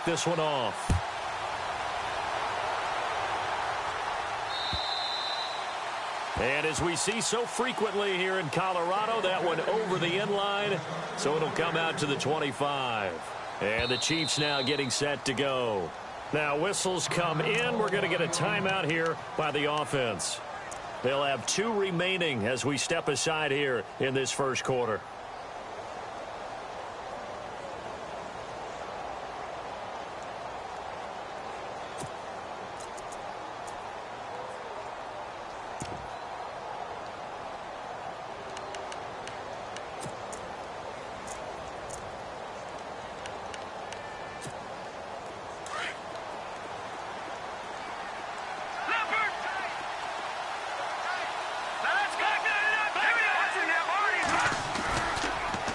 this one off. And as we see so frequently here in Colorado, that one over the end line, so it'll come out to the 25. And the Chiefs now getting set to go. Now whistles come in. We're going to get a timeout here by the offense. They'll have 2 remaining as we step aside here in this first quarter.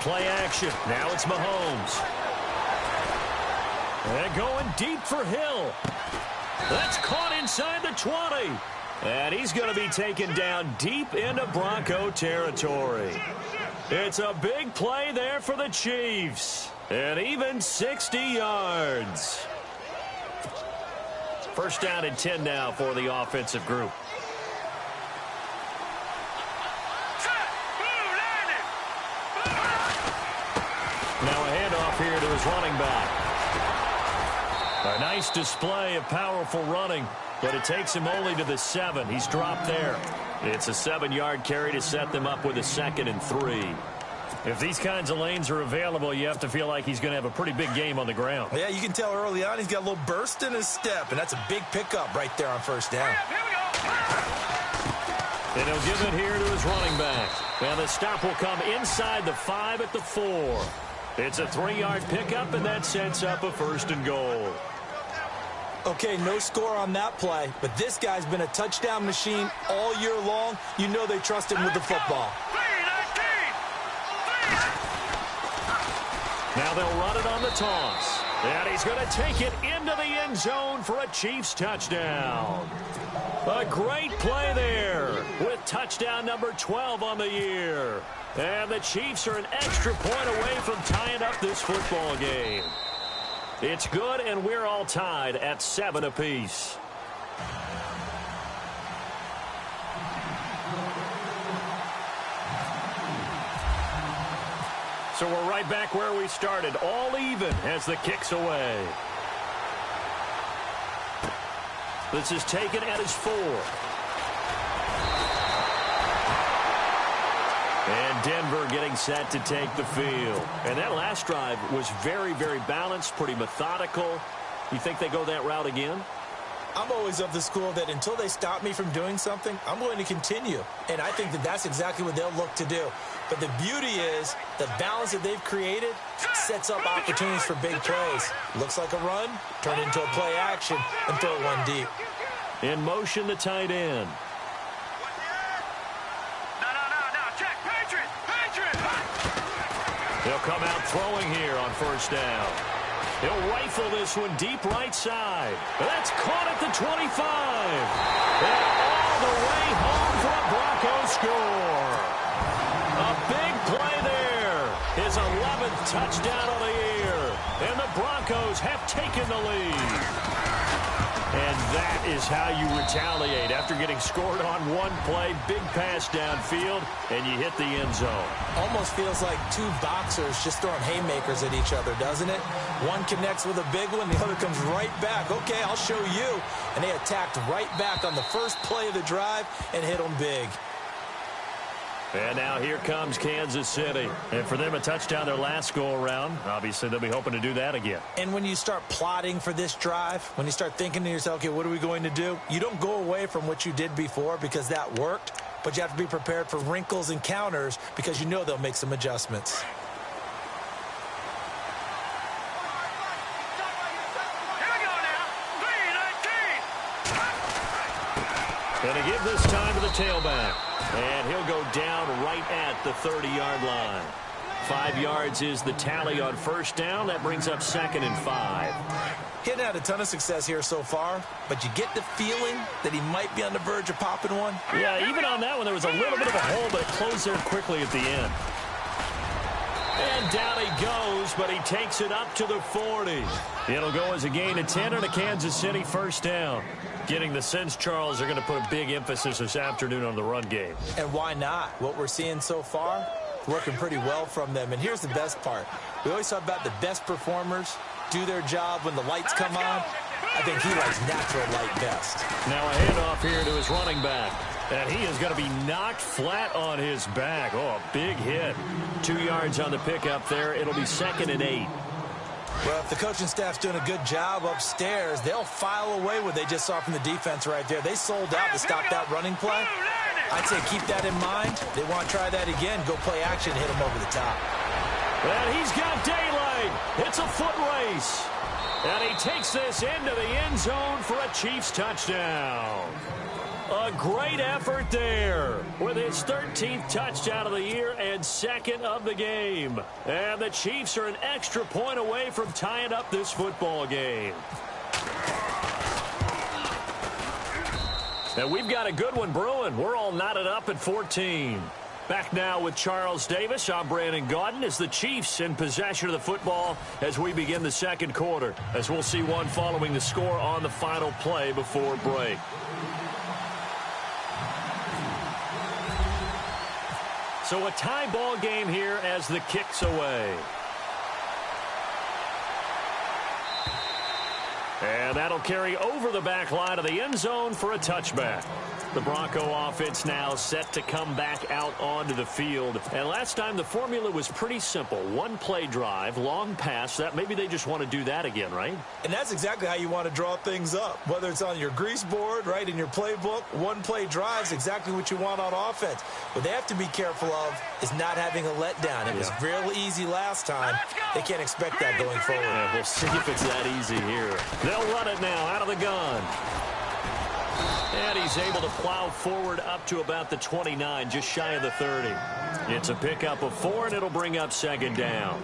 Play action. Now it's Mahomes. And going deep for Hill. That's caught inside the 20. And he's going to be taken down deep into Bronco territory. It's a big play there for the Chiefs. And even 60 yards. First down and 10 now for the offensive group. Now a handoff here to his running back. A nice display of powerful running, but it takes him only to the 7. He's dropped there. It's a 7-yard carry to set them up with a 2nd and 3. If these kinds of lanes are available, you have to feel like he's going to have a pretty big game on the ground. Yeah, you can tell early on he's got a little burst in his step, and that's a big pickup right there on first down. And he'll give it here to his running back. And the stop will come inside the 5 at the 4. It's a 3-yard pickup, and that sets up a 1st and goal. Okay, no score on that play, but this guy's been a touchdown machine all year long. You know they trust him with the football. Now they'll run it on the toss. And he's going to take it into the end zone for a Chiefs touchdown. A great play there with touchdown number 12 on the year. And the Chiefs are an extra point away from tying up this football game. It's good, and we're all tied at 7 apiece. So we're right back where we started, all even as the kick's away. This is taken at his 4. And Denver getting set to take the field. And that last drive was very, very balanced, pretty methodical. You think they go that route again? I'm always of the school that until they stop me from doing something, I'm going to continue. And I think that that's exactly what they'll look to do. But the beauty is the balance that they've created sets up opportunities for big plays. Looks like a run, turn into a play action, and throw one deep. In motion, the tight end. He'll come out throwing here on first down. He'll rifle this one deep right side. That's caught at the 25. And all the way home for a Broncos score. A big play there. His 11th touchdown of the year. And the Broncos have taken the lead. And that is how you retaliate after getting scored on one play, big pass downfield, and you hit the end zone. Almost feels like two boxers just throwing haymakers at each other, doesn't it? One connects with a big one, the other comes right back. Okay, I'll show you. And they attacked right back on the first play of the drive and hit them big. And now here comes Kansas City. And for them, a touchdown their last go-around. Obviously, they'll be hoping to do that again. And when you start plotting for this drive, when you start thinking to yourself, okay, what are we going to do? You don't go away from what you did before because that worked, but you have to be prepared for wrinkles and counters because you know they'll make some adjustments. Going to give this time to the tailback. And he'll go down right at the 30-yard line. 5 yards is the tally on first down. That brings up 2nd and 5. He hadn't had a ton of success here so far, but you get the feeling that he might be on the verge of popping one. Yeah, even on that one, there was a little bit of a hole, but it closed there quickly at the end. And down he goes, but he takes it up to the 40. It'll go as a gain of 10 and a Kansas City first down. Getting the sense, Charles, are going to put a big emphasis this afternoon on the run game. And why not? What we're seeing so far, working pretty well from them. And here's the best part. We always talk about the best performers do their job when the lights come on. I think he likes natural light best. Now a handoff here to his running back. And he is going to be knocked flat on his back. Oh, a big hit. 2 yards on the pickup there. It'll be 2nd and 8. Well, if the coaching staff's doing a good job upstairs, they'll file away what they just saw from the defense right there. They sold out to stop that running play. I'd say keep that in mind. They want to try that again. Go play action, hit him over the top. And he's got daylight. It's a foot race. And he takes this into the end zone for a Chiefs touchdown. A great effort there with his 13th touchdown of the year and 2nd of the game. And the Chiefs are an extra point away from tying up this football game. And we've got a good one brewing. We're all knotted up at 14. Back now with Charles Davis. I'm Brandon Gaudin as the Chiefs in possession of the football as we begin the second quarter. As we'll see one following the score on the final play before break. So a tie ball game here as the kick's away. And that'll carry over the back line of the end zone for a touchback. The Bronco offense now set to come back out onto the field. And last time the formula was pretty simple. One play drive, long pass. That maybe they just want to do that again, right? And that's exactly how you want to draw things up. Whether it's on your grease board, right, in your playbook, one play drive is exactly what you want on offense. What they have to be careful of is not having a letdown. It was real easy last time. They can't expect that going forward. Yeah, we'll see if it's that easy here. They'll run it now out of the gun. And he's able to plow forward up to about the 29, just shy of the 30. It's a pickup of 4, and it'll bring up 2nd down.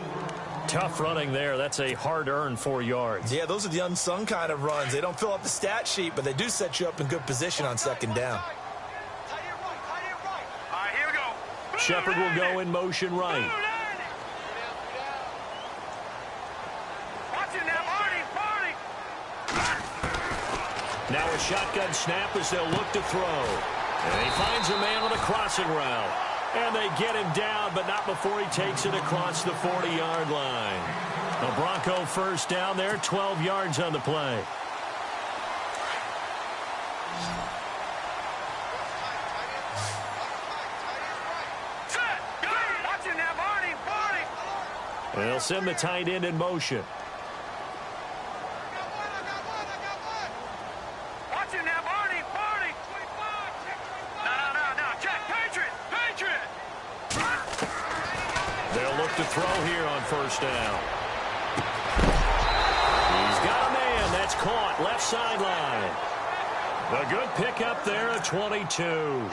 Tough running there. That's a hard-earned 4 yards. Yeah, those are the unsung kind of runs. They don't fill up the stat sheet, but they do set you up in good position on 2nd down. Shepard will go in motion right. Now a shotgun snap as they'll look to throw. And he finds a man on a crossing route. And they get him down, but not before he takes it across the 40-yard line. A Bronco first down there, 12 yards on the play. And they'll send the tight end in motion. To throw here on first down. He's got a man. That's caught. Left sideline. A good pickup there at 22.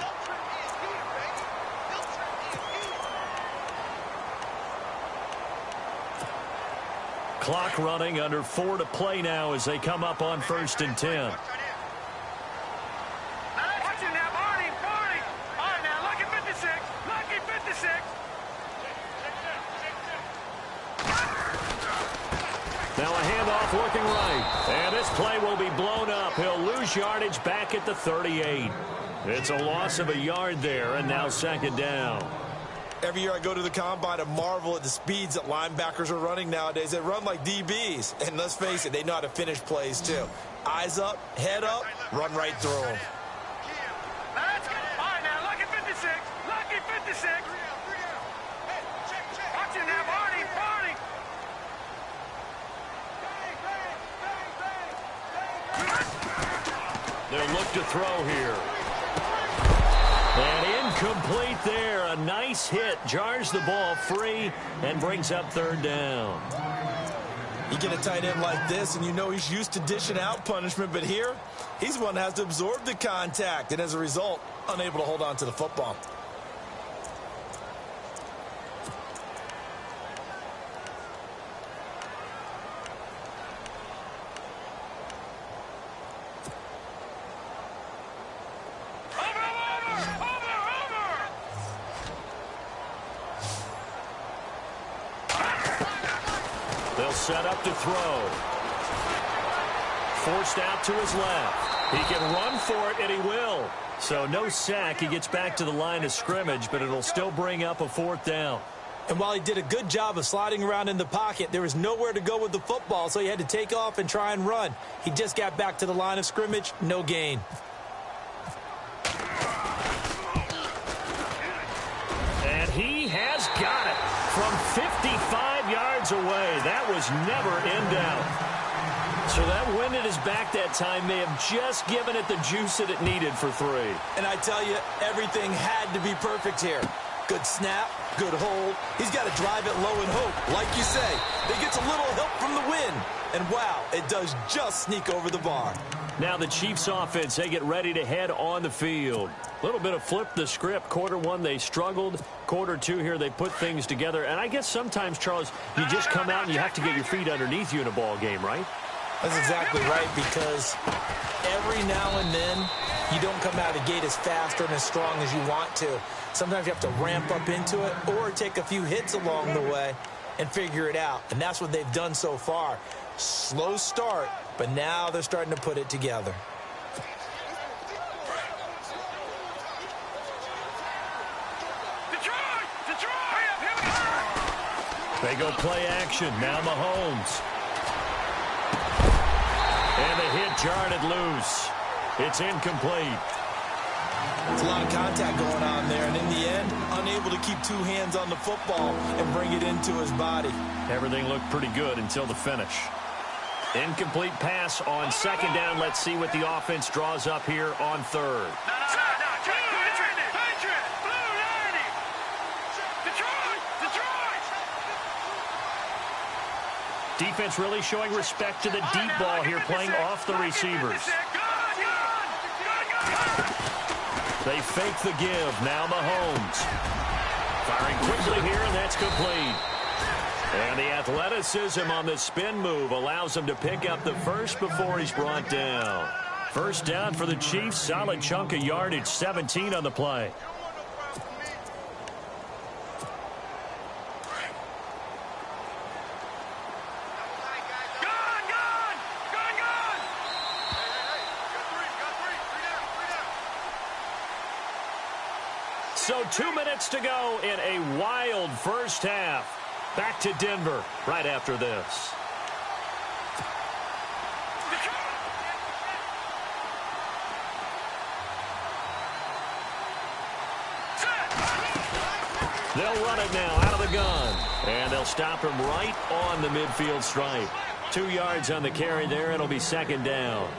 Clock running, under 4 to play now as they come up on 1st and 10. Now a handoff looking right. And this play will be blown up. He'll lose yardage back at the 38. It's a loss of a yard there, and now 2nd down. Every year I go to the combine and marvel at the speeds that linebackers are running nowadays. They run like DBs. And let's face it, they know how to finish plays too. Eyes up, head up, run right through them. All right, now, lucky 56. Lucky 56. Watch it now, Barney. They'll look to throw here. And incomplete there. A nice hit. Jars the ball free and brings up 3rd down. You get a tight end like this, and you know he's used to dishing out punishment. But here, he's the one that has to absorb the contact. And as a result, unable to hold on to the football. He'll set up to throw. Forced out to his left. He can run for it, and he will. So no sack. He gets back to the line of scrimmage, but it'll still bring up a 4th down. And while he did a good job of sliding around in the pocket, there was nowhere to go with the football, so he had to take off and try and run. He just got back to the line of scrimmage, no gain. And he has got it from 55 yards away. That was never in doubt. So that wind at his back that time may have just given it the juice that it needed for 3. And I tell you, everything had to be perfect here. Good snap, good hold. He's got to drive it low and hope. Like you say, they gets a little help from the wind. And wow, it does just sneak over the bar. Now the Chiefs offense, they get ready to head on the field. A little bit of flip the script. Quarter 1, they struggled. Quarter 2 here, they put things together. And I guess sometimes, Charles, you just come out and you have to get your feet underneath you in a ball game, right? That's exactly right, because every now and then you don't come out of the gate as fast or as strong as you want to. Sometimes you have to ramp up into it or take a few hits along the way and figure it out. And that's what they've done so far. Slow start, but now they're starting to put it together. They go play action. Now Mahomes. And the hit jarred it loose. It's incomplete. There's a lot of contact going on there, and in the end, unable to keep 2 hands on the football and bring it into his body. Everything looked pretty good until the finish. Incomplete pass on 2nd down. Let's see what the offense draws up here on 3rd. Defense really showing respect to the deep ball here, playing off the receivers. They fake the give. Now Mahomes. Firing quickly here, and that's complete. And the athleticism on the spin move allows him to pick up the first before he's brought down. First down for the Chiefs. Solid chunk of yardage. 17 on the play. So 2 minutes to go in a wild first half. Back to Denver right after this. They'll run it now out of the gun. And they'll stop him right on the midfield stripe. 2 yards on the carry there. It'll be 2nd down.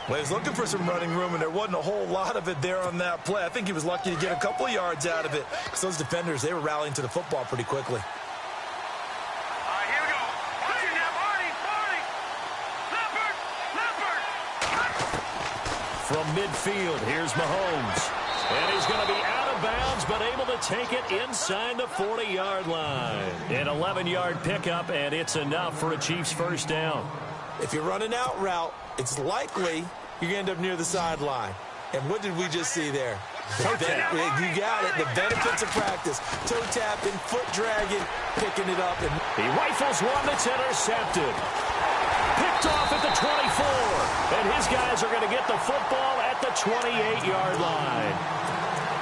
Well, he was looking for some running room, and there wasn't a whole lot of it there on that play. I think he was lucky to get a couple of yards out of it, because those defenders, they were rallying to the football pretty quickly. Here we go. Watch it now, Barney. Leopard. From midfield, here's Mahomes. And he's going to be out of bounds, but able to take it inside the 40-yard line. An 11-yard pickup, and it's enough for a Chiefs first down. If you're running out route, it's likely you're going to end up near the sideline. And what did we just see there? Toe tap. You got it. The benefits of practice. Toe tapping, foot dragging, picking it up. And he rifles one that's intercepted. Picked off at the 24. And his guys are going to get the football at the 28-yard line.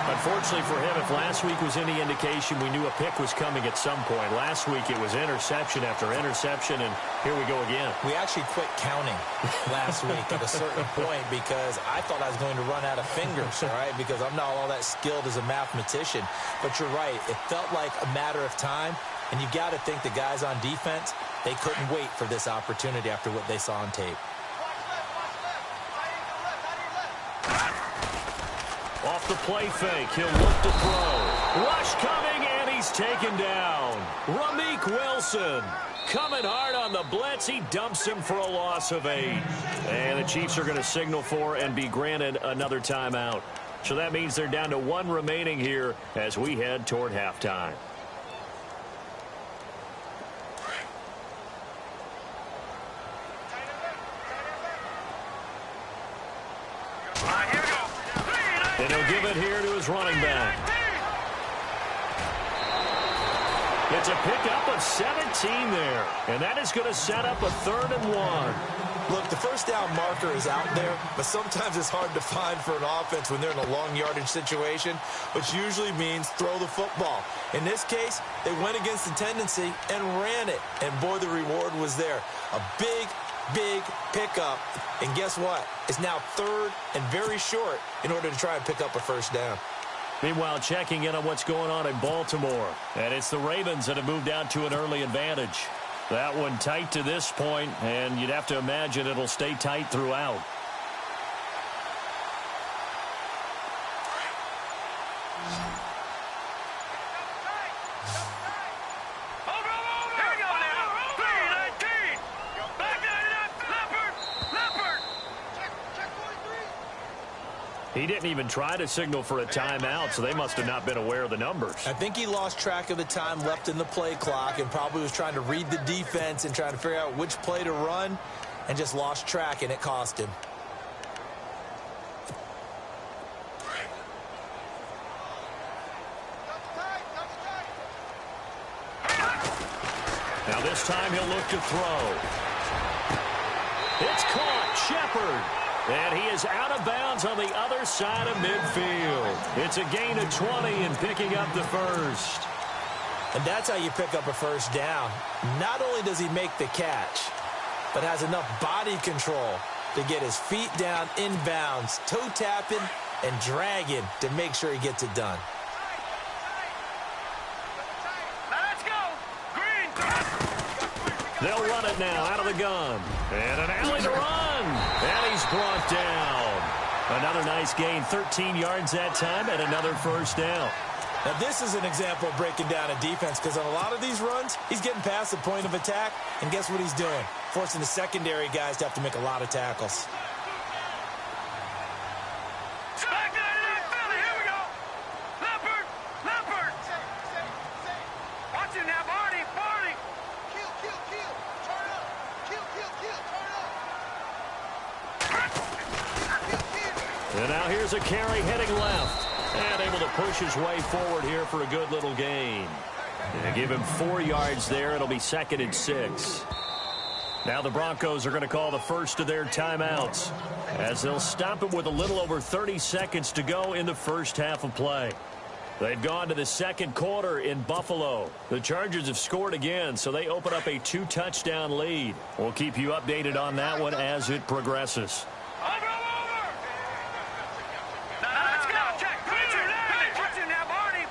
Unfortunately for him, if last week was any indication, we knew a pick was coming at some point. Last week it was interception after interception, and here we go again. we actually quit counting last week at a certain point because I thought I was going to run out of fingers, all right, because I'm not all that skilled as a mathematician. But you're right. It felt like a matter of time, and you got to think the guys on defense, they couldn't wait for this opportunity after what they saw on tape. Off the play fake, he'll look to throw. Rush coming, and he's taken down. Rameek Wilson coming hard on the blitz. He dumps him for a loss of 8. And the Chiefs are going to signal for and be granted another timeout. So that means they're down to 1 remaining here as we head toward halftime. And he'll give it here to his running back. It's a pickup of 17 there. And that is going to set up a 3rd and 1. Look, the first down marker is out there, but sometimes it's hard to find for an offense when they're in a long yardage situation, which usually means throw the football. In this case, they went against the tendency and ran it. And, boy, the reward was there. A big pickup. And guess what? It's now 3rd and very short in order to try and pick up a first down. Meanwhile, checking in on what's going on in Baltimore. And it's the Ravens that have moved out to an early advantage. That one tight to this point, and you'd have to imagine it'll stay tight throughout. He didn't even try to signal for a timeout, so they must have not been aware of the numbers. I think he lost track of the time left in the play clock and probably was trying to read the defense and trying to figure out which play to run and just lost track, and it cost him. Now this time he'll look to throw. It's caught. Shepard. And he is out of bounds on the other side of midfield. It's a gain of 20 and picking up the first. And that's how you pick up a first down. Not only does he make the catch, but has enough body control to get his feet down inbounds, toe tapping and dragging to make sure he gets it done. Let's go. Green. They'll run it now out of the gun. And an alley to run. And he's brought down. Another nice gain, 13 yards that time, and another first down. Now, this is an example of breaking down a defense because on a lot of these runs, he's getting past the point of attack, and guess what he's doing? Forcing the secondary guys to have to make a lot of tackles. Here we go. Leopard. Watch him now, Barney. Kill. Turn up. Kill. Turn up. And now here's a carry heading left. And able to push his way forward here for a good little gain. And give him 4 yards there. It'll be 2nd and 6. Now the Broncos are going to call the first of their timeouts as they'll stop it with a little over 30 seconds to go in the first half of play. They've gone to the second quarter in Buffalo. The Chargers have scored again, so they open up a 2-touchdown lead. We'll keep you updated on that one as it progresses. Over. Let's go. Check. Watch him now, Barney.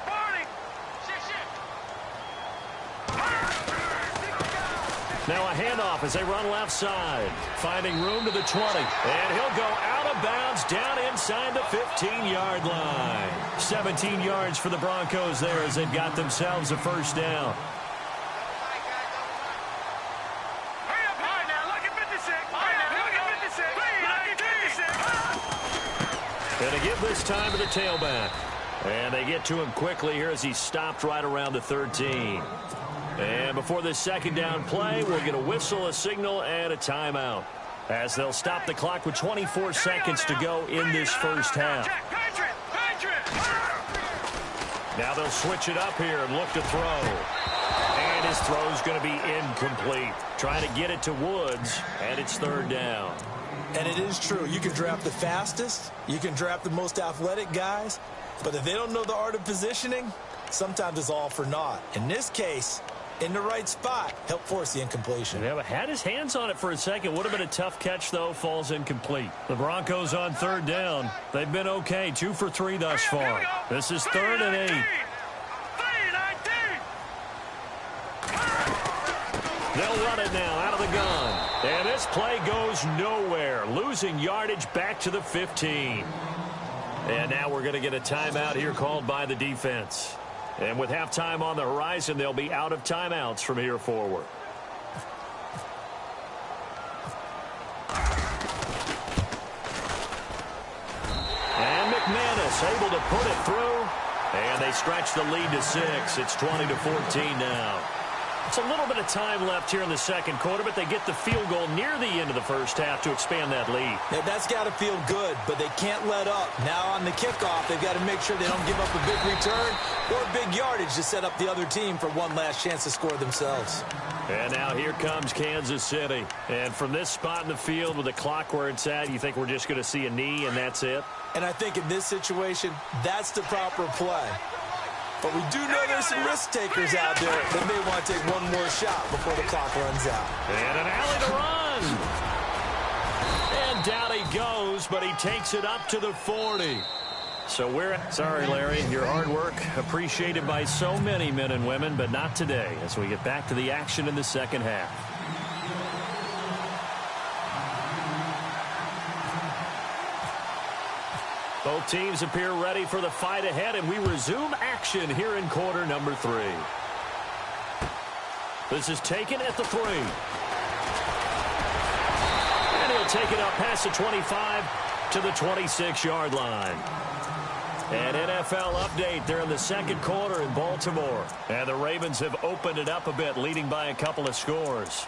Now a handoff as they run left side. Finding room to the 20. And he'll go out of bounds down inside the 15-yard line. 17 yards for the Broncos there as they've got themselves a first down. Hurry up, now. Look at 56. And they give this time to the tailback. And they get to him quickly here as he stopped right around the 13. And before this second down play, we'll get a whistle, a signal, and a timeout. As they'll stop the clock with 24 seconds to go in this first half. Now they'll switch it up here and look to throw. And his throw's going to be incomplete. Trying to get it to Woods, and it's 3rd down. And it is true. You can draft the fastest. You can draft the most athletic guys. But if they don't know the art of positioning, sometimes it's all for naught. In this case, in the right spot, help force the incompletion. Yeah, but had his hands on it for a second. Would have been a tough catch, though. Falls incomplete. The Broncos on 3rd down. They've been okay. 2 for 3 thus far. This is 3rd and 8. They'll run it now out of the gun. And this play goes nowhere. Losing yardage back to the 15. And now we're going to get a timeout here called by the defense. And with halftime on the horizon, they'll be out of timeouts from here forward. And McManus able to put it through. And they stretch the lead to 6. It's 20-14 now. It's a little bit of time left here in the second quarter, but they get the field goal near the end of the first half to expand that lead. Yeah, that's got to feel good, but they can't let up. Now on the kickoff, they've got to make sure they don't give up a big return or big yardage to set up the other team for one last chance to score themselves. And now here comes Kansas City. And from this spot in the field with the clock where it's at, you think we're just going to see a knee and that's it? And I think in this situation, that's the proper play. But we do know there's some risk takers out there that may want to take one more shot before the clock runs out. And an alley to run. And down he goes, but he takes it up to the 40. So sorry, Larry, your hard work appreciated by so many men and women, but not today as we get back to the action in the second half. Both teams appear ready for the fight ahead, and we resume action here in quarter number 3. This is taken at the 3. And he'll take it up past the 25 to the 26-yard line. An NFL update there in the second quarter in Baltimore. And the Ravens have opened it up a bit, leading by a couple of scores.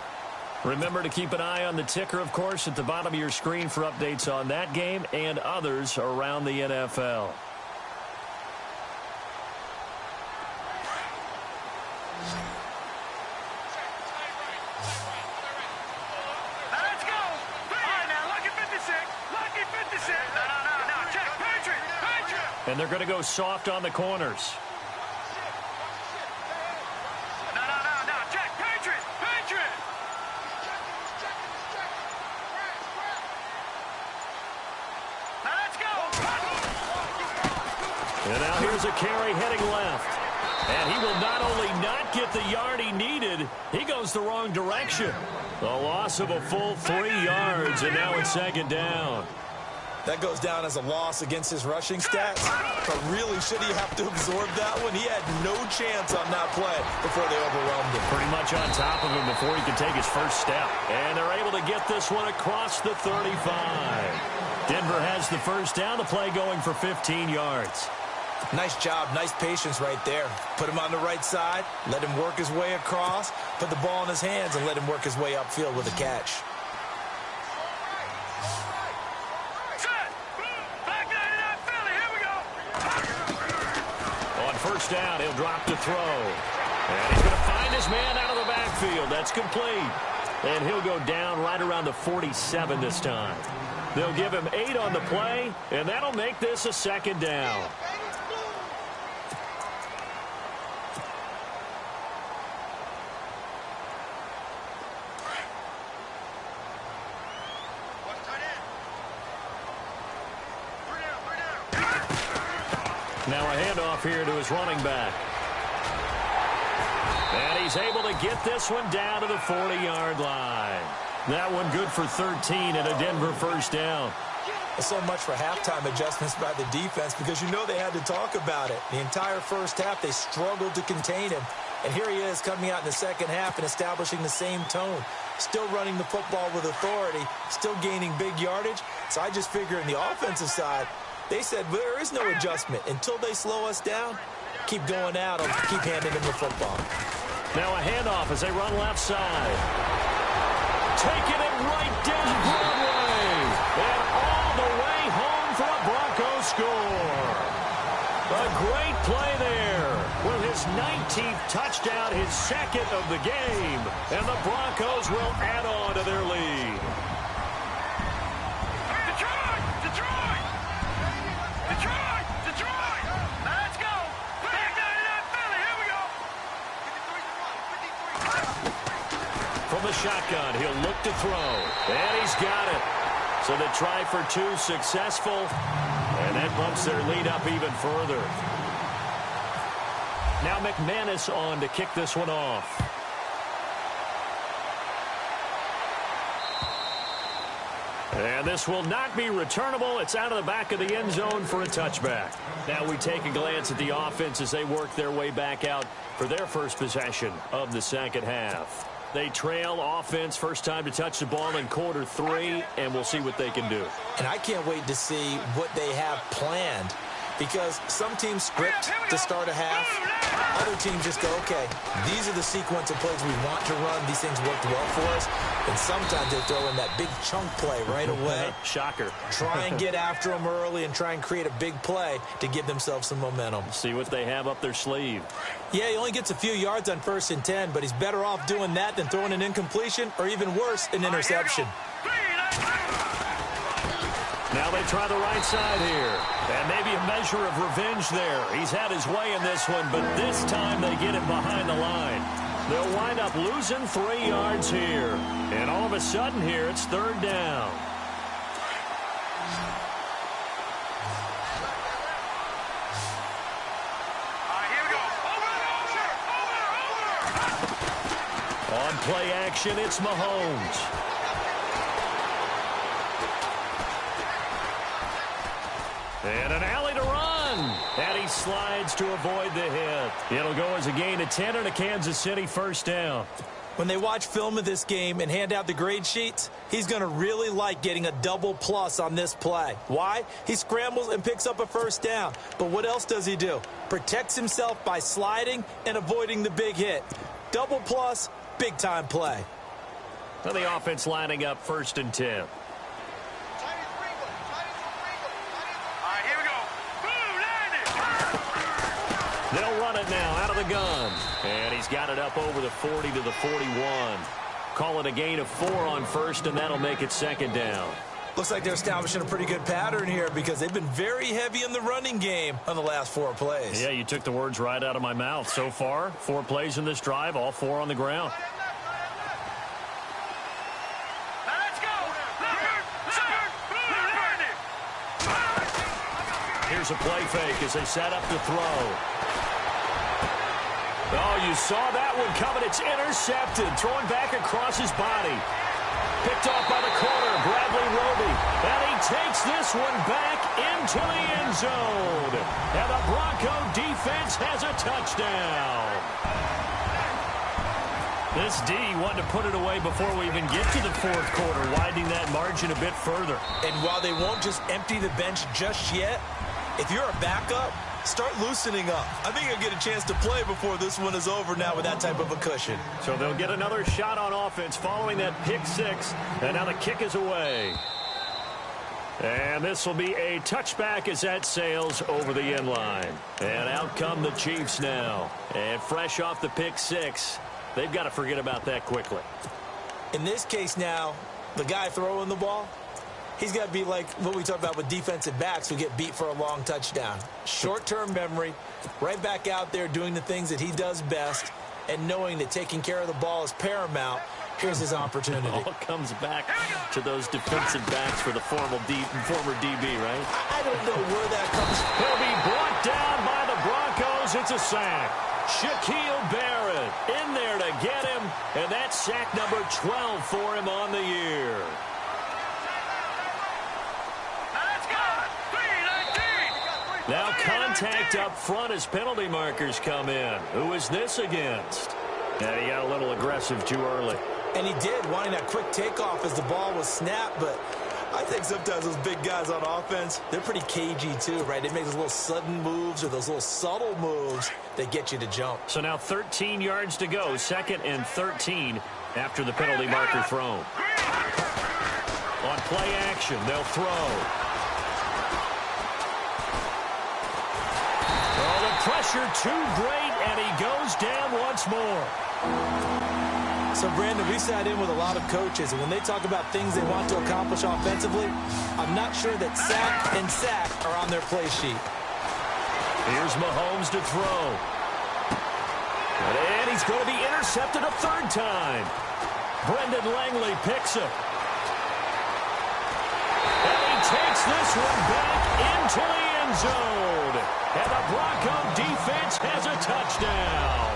Remember to keep an eye on the ticker, of course, at the bottom of your screen for updates on that game and others around the NFL. Let's go. All right, now, lucky 56. Lucky 56. No. Check. Patriot. And they're going to go soft on the corners. No. Check. Patriot. Now, let's go. And now here's a carry heading left. And he will not only not get the yard he needed, he goes the wrong direction. A loss of a full 3 yards, and now it's second down. That goes down as a loss against his rushing stats. But really, should he have to absorb that one? He had no chance on that play before they overwhelmed him. Pretty much on top of him before he could take his first step. And they're able to get this one across the 35. Denver has the first down, the play going for 15 yards. Nice job, nice patience right there. Put him on the right side, let him work his way across, put the ball in his hands, and let him work his way upfield with a catch. First down, he'll drop to throw. And he's going to find his man out of the backfield. That's complete. And he'll go down right around the 47 this time. They'll give him 8 on the play, and that'll make this a second down. Now a handoff here to his running back. And he's able to get this one down to the 40-yard line. That one good for 13 and a Denver first down. So much for halftime adjustments by the defense because you know they had to talk about it. The entire first half, they struggled to contain him. And here he is coming out in the second half and establishing the same tone. Still running the football with authority, still gaining big yardage. So I just figure in the offensive side, they said there is no adjustment. Until they slow us down, keep going out and keep handing them the football. Now a handoff as they run left side. Taking it right down Broadway. And all the way home for a Broncos score. A great play there. With his 19th touchdown, his second of the game. And the Broncos will add on to their lead. Let's go. Back 99 Philly. Here we go. From the shotgun, he'll look to throw. And he's got it. So the try for 2 successful. And that bumps their lead up even further. Now McManus on to kick this one off. And this will not be returnable. It's out of the back of the end zone for a touchback. Now we take a glance at the offense as they work their way back out for their first possession of the second half. They trail offense, first time to touch the ball in quarter 3, and we'll see what they can do. And I can't wait to see what they have planned Because some teams script to start a half. Other teams just go, okay, these are the sequence of plays we want to run. These things worked well for us. And sometimes they throw in that big chunk play right away. Shocker. Try and get after them early and try and create a big play to give themselves some momentum. See what they have up their sleeve. Yeah, he only gets a few yards on 1st and 10, but he's better off doing that than throwing an incompletion or even worse, an interception. Now they try the right side here. And maybe a measure of revenge there. He's had his way in this one, but this time they get him behind the line. They'll wind up losing 3 yards here. And all of a sudden here, it's 3rd down. Here we go. Over. On play action, it's Mahomes. And an alley to run. And he slides to avoid the hit. It'll go as a gain of 10 and a Kansas City 1st down. When they watch film of this game and hand out the grade sheets, he's going to really like getting a double plus on this play. Why? He scrambles and picks up a 1st down. But what else does he do? Protects himself by sliding and avoiding the big hit. Double plus, big-time play. Well, the offense lining up 1st and 10. They'll run it now out of the gun. And he's got it up over the 40 to the 41. Call it a gain of 4 on 1st, and that'll make it 2nd down. Looks like they're establishing a pretty good pattern here because they've been very heavy in the running game on the last 4 plays. Yeah, you took the words right out of my mouth. So far, 4 plays in this drive, all 4 on the ground. Let's go. Here's a play fake as they set up to throw. Oh, you saw that one coming. It's intercepted. Throwing back across his body. Picked off by the corner, Bradley Roby. And he takes this one back into the end zone. And the Bronco defense has a touchdown. This D wanted to put it away before we even get to the 4th quarter, widening that margin a bit further. And while they won't just empty the bench just yet, if you're a backup, start loosening up. I think you'll get a chance to play before this one is over now with that type of a cushion. So they'll get another shot on offense following that pick 6. And now the kick is away. And this will be a touchback as that sails over the end line. And out come the Chiefs now. And fresh off the pick 6, they've got to forget about that quickly. In this case now, the guy throwing the ball, he's got to be like what we talk about with defensive backs who get beat for a long touchdown. Short-term memory, right back out there doing the things that he does best, and knowing that taking care of the ball is paramount. Here's his opportunity. It all comes back to those defensive backs for the former DB, right? I don't know where that comes from. He'll be brought down by the Broncos. It's a sack. Shaquille Barrett in there to get him, and that's sack number 12 for him on the year. Now contact up front as penalty markers come in. Who is this against? And he got a little aggressive too early. And he did, wanting that quick takeoff as the ball was snapped, but I think sometimes those big guys on offense, they're pretty cagey too, right? They make those little sudden moves or those little subtle moves that get you to jump. So now 13 yards to go, 2nd and 13 after the penalty marker thrown. On play action, they'll throw. Oh, the pressure too great, and he goes down once more. So, Brandon, we sat in with a lot of coaches, and when they talk about things they want to accomplish offensively, I'm not sure that sack and sack are on their play sheet. Here's Mahomes to throw. And he's going to be intercepted a 3rd time. Brendan Langley picks it. And he takes this one back into the end zone. And the Bronco defense has a touchdown.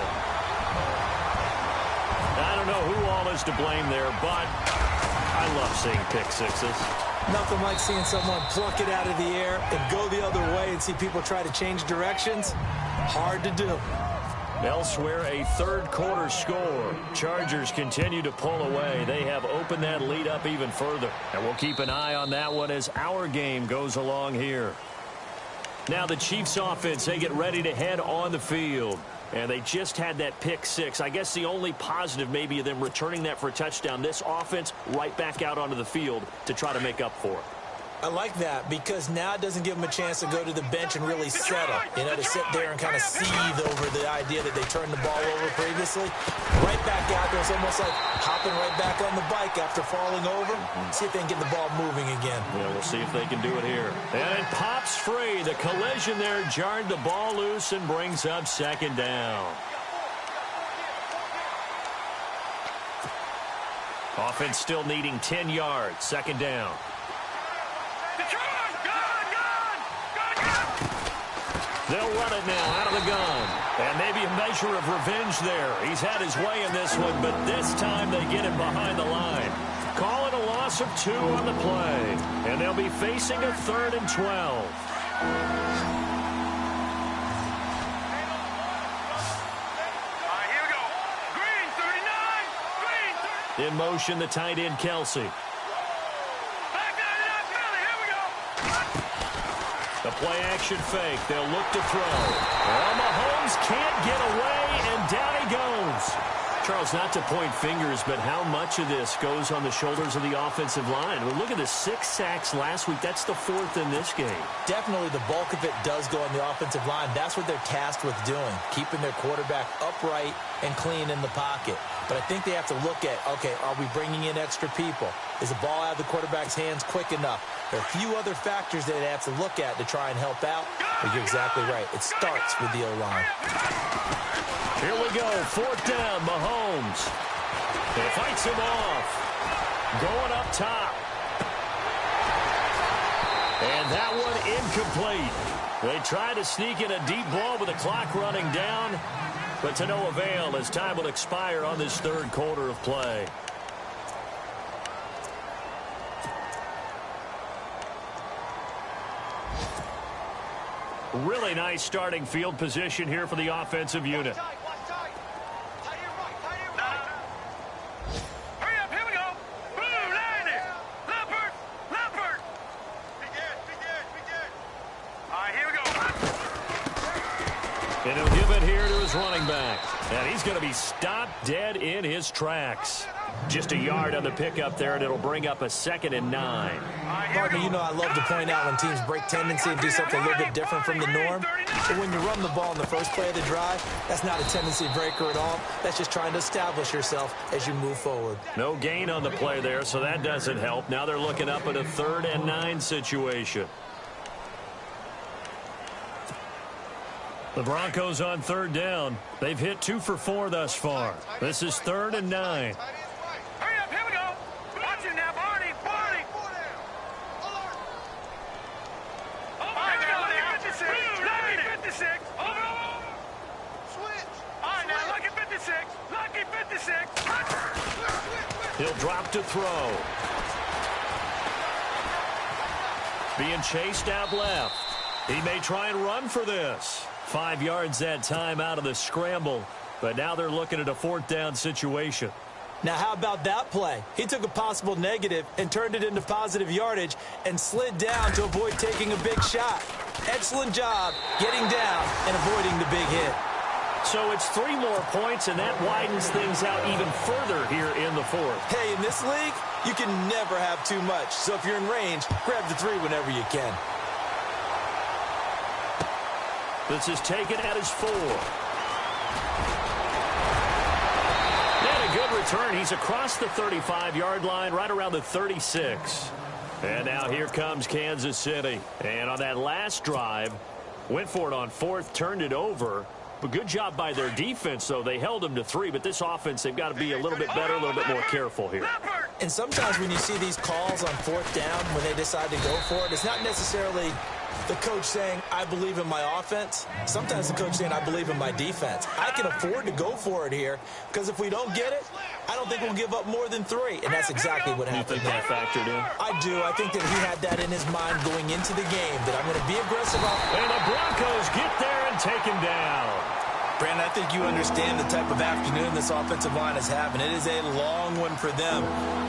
I don't know who all is to blame there, but I love seeing pick 6s. Nothing like seeing someone pluck it out of the air and go the other way and see people try to change directions. Hard to do. Elsewhere, a 3rd quarter score. Chargers continue to pull away. They have opened that lead up even further. And we'll keep an eye on that one as our game goes along here. Now the Chiefs offense, they get ready to head on the field. And they just had that pick six. I guess the only positive maybe of them returning that for a touchdown. This offense right back out onto the field to try to make up for it. I like that because now it doesn't give them a chance to go to the bench and really settle. You know, to sit there and kind of seethe over the idea that they turned the ball over previously. Right back out there. It's almost like hopping right back on the bike after falling over. See if they can get the ball moving again. Yeah, we'll see if they can do it here. And it pops free. The collision there jarred the ball loose and brings up second down. Offense still needing 10 yards. Second down. They'll run it now out of the gun. And maybe a measure of revenge there. He's had his way in this one, but this time they get him behind the line. Call it a loss of 2 on the play. And they'll be facing a 3rd and 12. All right, here we go. Green, 39. Green. In motion, the tight end, Kelsey. The play-action fake. They'll look to throw. Well, Mahomes can't get away, and down he goes. Charles, not to point fingers, but how much of this goes on the shoulders of the offensive line? Well, look at the 6 sacks last week. That's the 4th in this game. Definitely the bulk of it does go on the offensive line. That's what they're tasked with doing, keeping their quarterback upright and clean in the pocket. But I think they have to look at, okay, are we bringing in extra people? Is the ball out of the quarterback's hands quick enough? There are a few other factors that they have to look at to try and help out. But you're exactly right. It starts with the O-line. Here we go. 4th down, Mahomes. He fights him off. Going up top. And that one incomplete. They try to sneak in a deep ball with the clock running down. But to no avail as time will expire on this 3rd quarter of play. Really nice starting field position here for the offensive unit. Hurry up, here we go. Blue, landing. Leopard. Begin. All right, here we go. And he'll give it here to his running back. And he's going to be stopped dead in his tracks. Just a yard on the pickup there, and it'll bring up a 2nd and 9. Partner, you know I love to point out when teams break tendency and do something a little bit different from the norm. But when you run the ball in the first play of the drive, that's not a tendency breaker at all. That's just trying to establish yourself as you move forward. No gain on the play there, so that doesn't help. Now they're looking up at a 3rd and 9 situation. The Broncos on 3rd down. They've hit 2 for 4 thus far. This is 3rd and 9. Hurry up, here we go. Watch it now, Barney. All right, now, look at 56. Lucky 56. Over. Switch. All right, now, lucky 56. Lucky 56. He'll drop to throw. Being chased out left. He may try and run for this. 5 yards that time out of the scramble. But now they're looking at a 4th down situation. Now, how about that play? He took a possible negative and turned it into positive yardage and slid down to avoid taking a big shot. Excellent job getting down and avoiding the big hit. So it's 3 more points, and that widens things out even further here in the 4th. Hey, in this league, you can never have too much. So if you're in range, grab the 3 whenever you can. This is taken at his 4. And a good return. He's across the 35-yard line, right around the 36. And now here comes Kansas City. And on that last drive, went for it on 4th, turned it over. But good job by their defense, though. They held them to 3, but this offense, they've got to be a little bit better, a little bit more careful here. And sometimes when you see these calls on 4th down, when they decide to go for it, it's not necessarily the coach saying, I believe in my offense. Sometimes the coach saying, I believe in my defense. I can afford to go for it here because if we don't get it, I don't think we'll give up more than 3. And that's exactly what happened there. You think that factored in? I do. I think that he had that in his mind going into the game, that I'm going to be aggressive. And the Broncos get there and take him down. Brandon, I think you understand the type of afternoon this offensive line is having. It is a long one for them.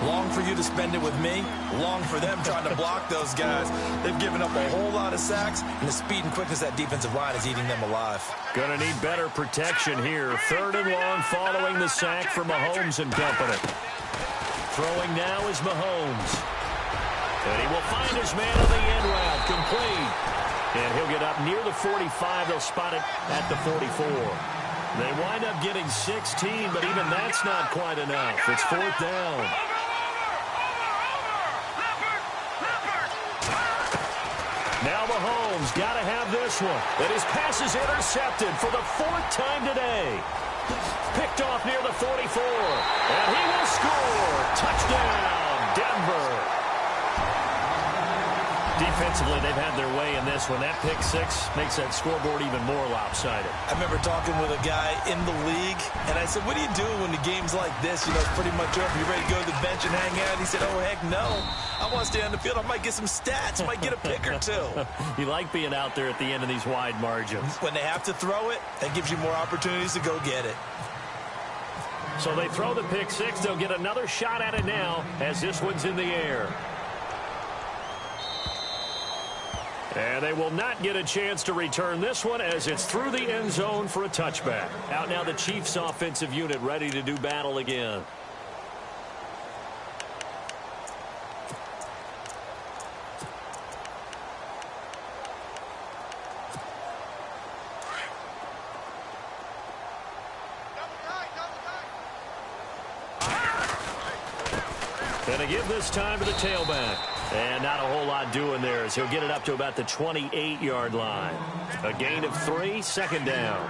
Long for you to spend it with me. Long for them trying to block those guys. They've given up a whole lot of sacks, and the speed and quickness of that defensive line is eating them alive. Gonna need better protection here. 3rd and long following the sack for Mahomes and company. Throwing now is Mahomes. And he will find his man on the end route. Complete. And he'll get up near the 45. They'll spot it at the 44. They wind up getting 16, but even that's not quite enough. It's 4th down. Now Mahomes got to have this one. And his pass is intercepted for the 4th time today. Picked off near the 44. And he will score. Touchdown, Denver. Defensively, they've had their way in this one. That pick 6 makes that scoreboard even more lopsided. I remember talking with a guy in the league, and I said, what do you do when the game's like this? You know, it's pretty much over. You ready to go to the bench and hang out? He said, oh, heck no. I want to stay on the field. I might get some stats. I might get a pick or two. You like being out there at the end of these wide margins. When they have to throw it, that gives you more opportunities to go get it. So they throw the pick 6. They'll get another shot at it now as this one's in the air. And they will not get a chance to return this one as it's through the end zone for a touchback. Out now the Chiefs offensive unit ready to do battle again. And they give this time to the tailback. And not a whole lot doing there as he'll get it up to about the 28-yard line. A gain of 3, 2nd down.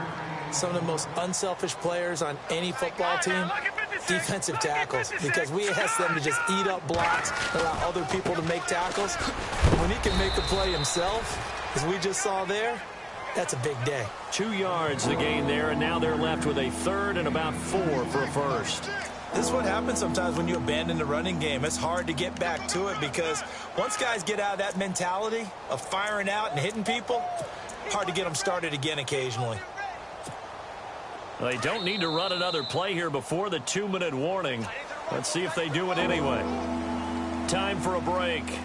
Some of the most unselfish players on any football team, defensive tackles, because we ask them to just eat up blocks, allow other people to make tackles. When he can make a play himself, as we just saw there, that's a big day. 2 yards the gain there, and now they're left with a 3rd and about 4 for a first. This is what happens sometimes when you abandon the running game. It's hard to get back to it because once guys get out of that mentality of firing out and hitting people, hard to get them started again occasionally. They don't need to run another play here before the 2-minute warning. Let's see if they do it anyway. Time for a break.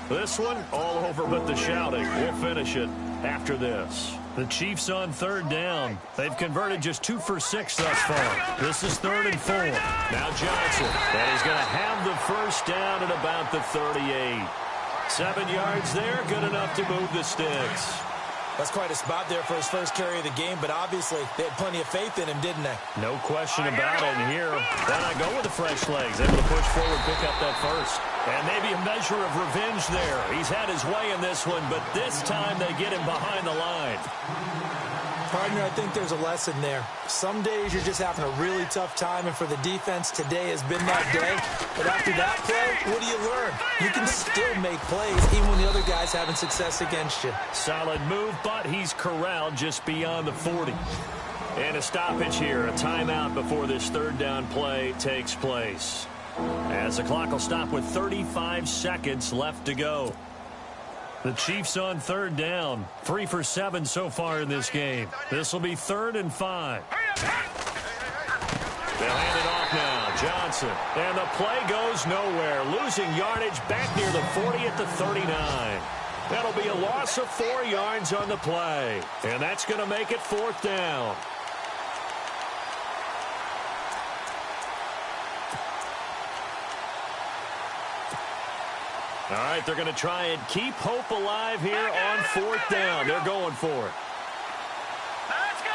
This one all over but the shouting. We'll finish it after this. The Chiefs on 3rd down. They've converted just 2 for 6 thus far. This is 3rd and 4. Now Johnson. And he's going to have the first down at about the 38. 7 yards there, good enough to move the sticks. That's quite a spot there for his first carry of the game, but obviously they had plenty of faith in him, didn't they? No question about it. And here, why not go with the fresh legs? Able to push forward, pick up that first. And maybe a measure of revenge there. He's had his way in this one, but this time they get him behind the line. Partner, I think there's a lesson there. Some days you're just having a really tough time, and for the defense, today has been that day. But after that play, what do you learn? You can still make plays even when the other guy's having success against you. Solid move, but he's corralled just beyond the 40. And a stoppage here, a timeout before this 3rd down play takes place. As the clock will stop with 35 seconds left to go. The Chiefs on 3rd down. 3 for 7 so far in this game. This will be 3rd and 5. They'll hand it off now. Johnson. And the play goes nowhere. Losing yardage back near the 40 at the 39. That'll be a loss of 4 yards on the play. And that's going to make it 4th down. All right, they're going to try and keep hope alive here on 4th down. They're going for it. Let's go.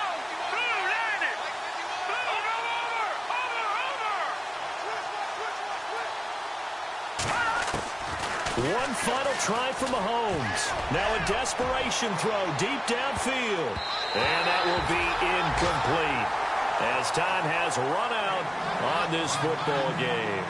Blue, land it. Over. One final try for Mahomes. Now a desperation throw deep downfield. And that will be incomplete as time has run out on this football game.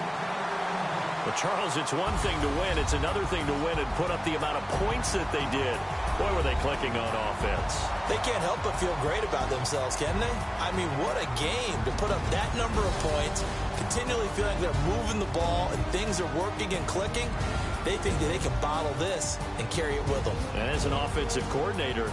But, Charles, it's one thing to win. It's another thing to win and put up the amount of points that they did. Boy, were they clicking on offense. They can't help but feel great about themselves, can they? I mean, what a game to put up that number of points, continually feeling like they're moving the ball and things are working and clicking. They think that they can bottle this and carry it with them. And as an offensive coordinator,